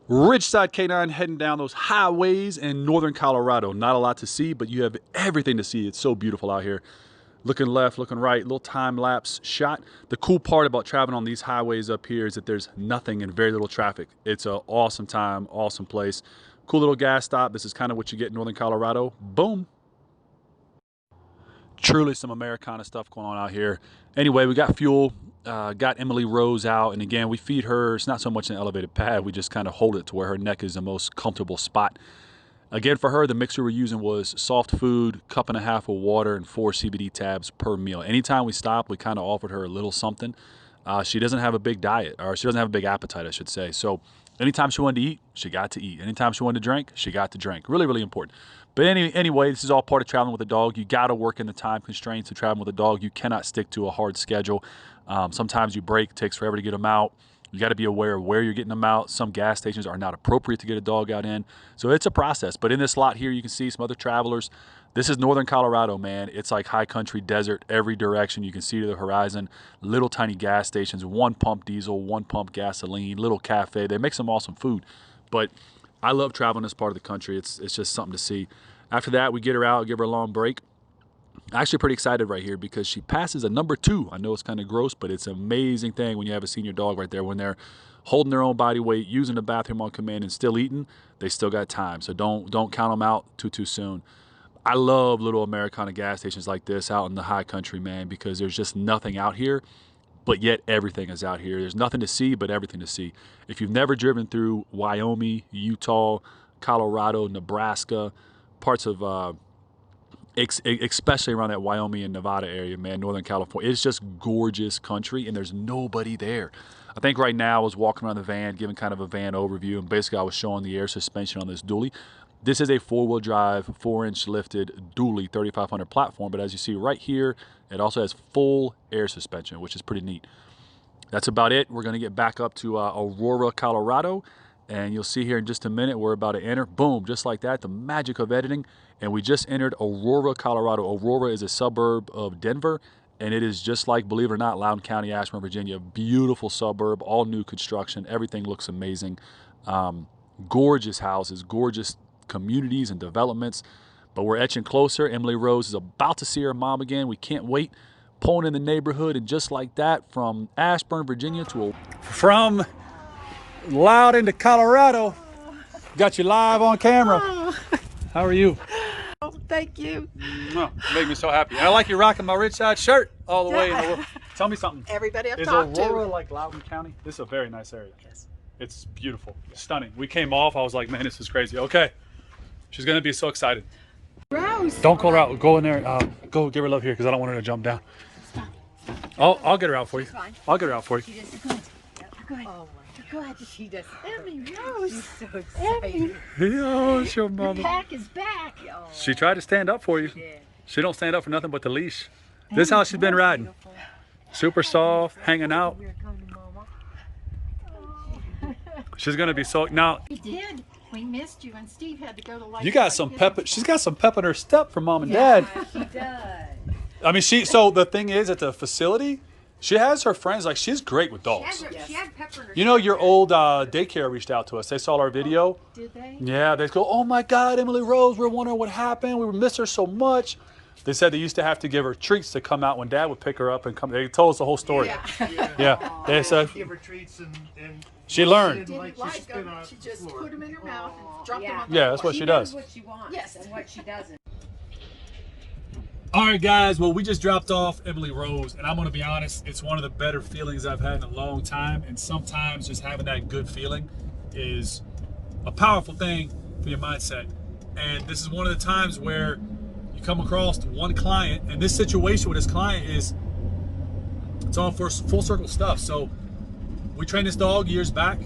Ridgeside K9 heading down those highways in northern Colorado. Not a lot to see, but you have everything to see. It's so beautiful out here. Looking left, looking right, little time-lapse shot. The cool part about traveling on these highways up here is that there's nothing and very little traffic. It's an awesome time, awesome place. Cool little gas stop. This is kind of what you get in northern Colorado. Boom. Truly some Americana stuff going on out here. Anyway, we got fuel, got Emily Rose out, and again, we feed her. It's not so much an elevated pad. We just kind of hold it to where her neck is the most comfortable spot. Again, for her, the mixer we're using was soft food, 1.5 cups of water, and 4 CBD tabs per meal. Anytime we stopped, we kind of offered her a little something. She doesn't have a big diet, or she doesn't have a big appetite, I should say. So anytime she wanted to eat, she got to eat. Anytime she wanted to drink, she got to drink. Really, really important. But anyway, this is all part of traveling with a dog. You got to work in the time constraints of traveling with a dog. You cannot stick to a hard schedule. Sometimes you break, it takes forever to get them out. You got to be aware of where you're getting them out. Some gas stations are not appropriate to get a dog out in. So it's a process. But in this lot here, you can see some other travelers. This is northern Colorado, man. It's like high country desert, every direction. You can see to the horizon. Little tiny gas stations, 1 pump diesel, 1 pump gasoline, little cafe. They make some awesome food. But I love traveling this part of the country. It's just something to see. After that, we get her out, give her a long break. Actually pretty excited right here because she passes a number 2. I know it's kind of gross, but it's an amazing thing when you have a senior dog right there. When they're holding their own body weight, using the bathroom on command, and still eating, they still got time. So don't count them out too soon. I love little Americana gas stations like this out in the high country, man, because there's just nothing out here, but yet everything is out here. There's nothing to see, but everything to see. If you've never driven through Wyoming, Utah, Colorado, Nebraska, parts of especially around that Wyoming and Nevada area, man, Northern California, it's just gorgeous country, and there's nobody there. I think right now I was walking around the van, giving kind of a van overview, and basically I was showing the air suspension on this dually. This is a 4-wheel drive, 4-inch lifted dually 3500 platform, but as you see right here, it also has full air suspension, which is pretty neat. That's about it. We're going to get back up to Aurora, Colorado, and you'll see here in just a minute, we're about to enter. Boom, just like that, the magic of editing. And we just entered Aurora, Colorado. Aurora is a suburb of Denver, and it is just like, believe it or not, Loudoun County, Ashburn, Virginia. Beautiful suburb, all new construction. Everything looks amazing. Gorgeous houses, gorgeous communities and developments. But we're etching closer. Emily Rose is about to see her mom again. We can't wait. Pulling in the neighborhood, and just like that, from Ashburn, Virginia from Loudoun to Colorado. Got you live on camera. How are you? Oh, thank you. Oh, make me so happy. And I like you rocking my Ridgeside shirt all the way. Tell me something. Everybody I've Is talked Aurora to. like Loudoun County? This is a very nice area. Yes. It's beautiful, stunning. We came off. I was like, man, this is crazy. Okay, she's gonna be so excited. Rose. Don't call her out. Go in there. Go give her love here because I don't want her to jump down. I'll get her out for you. I'll get her out for you. She does good. Go ahead. Oh Go ahead. She does. Emmy Rose. She's so excited. Oh, it's your mama. Pack is back. Oh, She tried to stand up for you. yeah. She don't stand up for nothing but the leash. This is how she's been riding. Super soft, hanging out. We're coming to Mama. She's gonna be so. Now We did. We missed you, and Steve had to go to Lake. you got some pep. She's got some pep in her step from mom and dad. She does. I mean, so the thing is, at the facility, she has her friends. Like, she's great with dogs. She had pepper in her. You know, your old daycare reached out to us. They saw our video. Did they? Yeah, they go, oh my God, Emily Rose, we're wondering what happened. We miss her so much. They said they used to have to give her treats to come out when Dad would pick her up and come. They told us the whole story. Yeah. They said Give her treats and she learned. Didn't like them. She just put them in her mouth and dropped them on the Yeah, that's floor. what she does. What she wants Yes. and what she doesn't. All right, guys. Well, we just dropped off Emily Rose, and I'm going to be honest, it's one of the better feelings I've had in a long time. And sometimes just having that good feeling is a powerful thing for your mindset. And this is one of the times where you come across one client, and this situation with this client is, it's all for full circle stuff. So we trained this dog years back,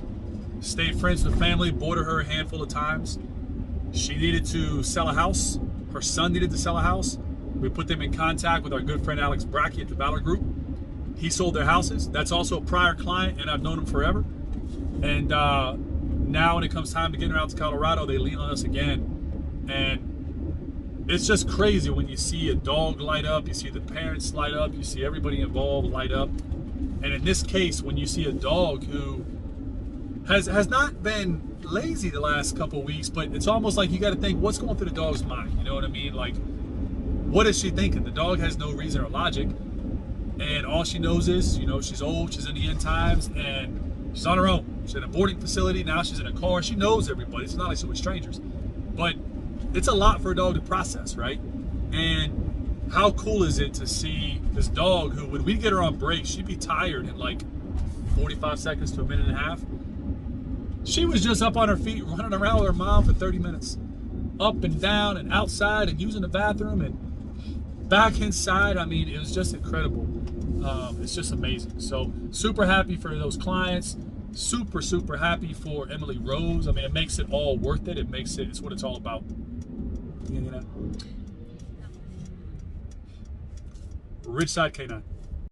stayed friends with the family, boarded her a handful of times. She needed to sell a house. Her son needed to sell a house. We put them in contact with our good friend Alex Brackey at the Valor Group. He sold their houses. That's also a prior client, and I've known him forever. And now when it comes time to getting her out to Colorado, they lean on us again. And it's just crazy when you see a dog light up, you see the parents light up, you see everybody involved light up. And in this case, when you see a dog who has not been lazy the last couple weeks, but it's almost like you got to think, what's going through the dog's mind? You know what I mean? Like, what is she thinking? The dog has no reason or logic, and all she knows is, you know, she's old, she's in the end times, and she's on her own. She's in a boarding facility, now she's in a car. She knows everybody. It's not like she's with strangers. But it's a lot for a dog to process, right? And how cool is it to see this dog who, when we get her on break, she'd be tired in like 45 seconds to a minute and a half. She was just up on her feet running around with her mom for 30 minutes. Up and down and outside and using the bathroom and back inside. I mean, it was just incredible. It's just amazing. So super happy for those clients. Super, super happy for Emily Rose. I mean, it makes it all worth it. It's what it's all about. You know? Ridgeside K9.